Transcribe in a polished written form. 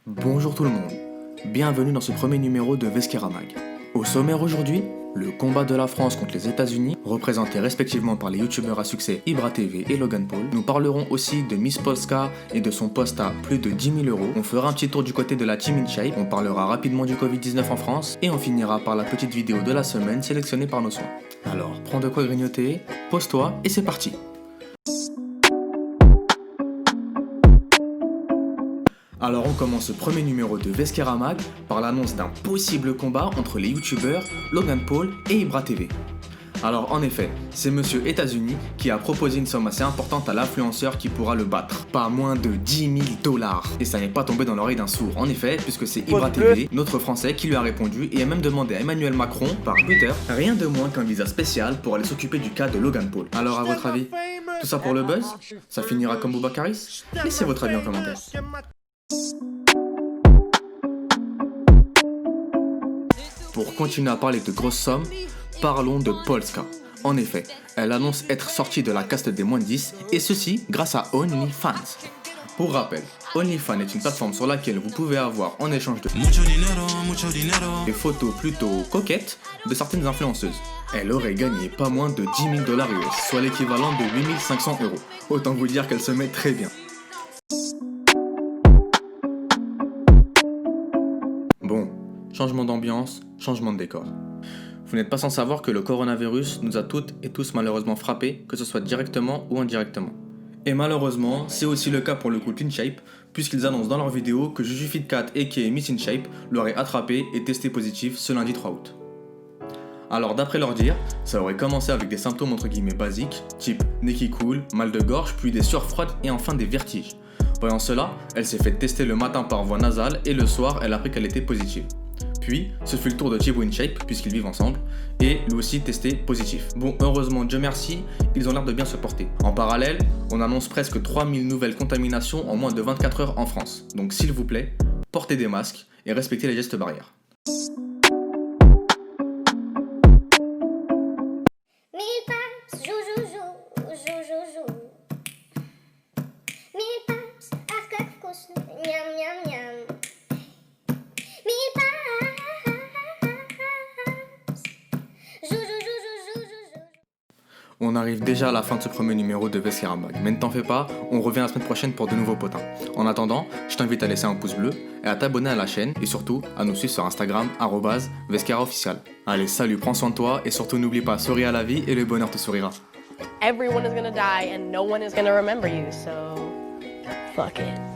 Bonjour tout le monde, bienvenue dans ce premier numéro de Vesquera Mag. Au sommaire aujourd'hui, le combat de la France contre les États-Unis, représenté respectivement par les youtubeurs à succès Ibra TV et Logan Paul. Nous parlerons aussi de Miss Polska et de son poste à plus de 10 000 euros. On fera un petit tour du côté de la Team InShape, on parlera rapidement du Covid-19 en France et on finira par la petite vidéo de la semaine sélectionnée par nos soins. Alors, prends de quoi grignoter, pose-toi et c'est parti. Alors on commence ce premier numéro de Vesquera Mag par l'annonce d'un possible combat entre les youtubeurs Logan Paul et Ibra TV. Alors en effet, c'est monsieur États-Unis qui a proposé une somme assez importante à l'influenceur qui pourra le battre. Pas moins de 10 000 $. Et ça n'est pas tombé dans l'oreille d'un sourd, en effet, puisque c'est Ibra TV, notre français, qui lui a répondu et a même demandé à Emmanuel Macron, par Twitter, rien de moins qu'un visa spécial pour aller s'occuper du cas de Logan Paul. Alors à votre avis, tout ça pour le buzz? Ça finira comme Boubacaris? Laissez votre avis en commentaire. Pour continuer à parler de grosses sommes, parlons de Polska. En effet, elle annonce être sortie de la caste des moins de 10, et ceci grâce à OnlyFans. Pour rappel, OnlyFans est une plateforme sur laquelle vous pouvez avoir en échange de des photos plutôt coquettes de certaines influenceuses. Elle aurait gagné pas moins de 10 000 $ US, soit l'équivalent de 8 500 €. Autant vous dire qu'elle se met très bien. Bon, changement d'ambiance, changement de décor. Vous n'êtes pas sans savoir que le coronavirus nous a toutes et tous malheureusement frappés, que ce soit directement ou indirectement. Et malheureusement, c'est aussi le cas pour le couple InShape, puisqu'ils annoncent dans leur vidéo que JujuFit4 aka Miss InShape l'aurait attrapé et testé positif ce lundi 3 août. Alors d'après leur dire, ça aurait commencé avec des symptômes entre guillemets basiques, type nez qui coule, mal de gorge, puis des sueurs froides et enfin des vertiges. Voyant cela, elle s'est fait tester le matin par voie nasale et le soir, elle a appris qu'elle était positive. Puis, ce fut le tour de Thibaut InShape, puisqu'ils vivent ensemble, et lui aussi testé positif. Bon, heureusement, Dieu merci, ils ont l'air de bien se porter. En parallèle, on annonce presque 3000 nouvelles contaminations en moins de 24 heures en France. Donc s'il vous plaît, portez des masques et respectez les gestes barrières. On arrive déjà à la fin de ce premier numéro de Vesquera Mag, mais ne t'en fais pas, on revient la semaine prochaine pour de nouveaux potins. En attendant, je t'invite à laisser un pouce bleu et à t'abonner à la chaîne et surtout à nous suivre sur Instagram @VesqueraOfficial. Allez, salut, prends soin de toi et surtout n'oublie pas, souris à la vie et le bonheur te sourira. Everyone is gonna die and no one is gonna remember you, so fuck it.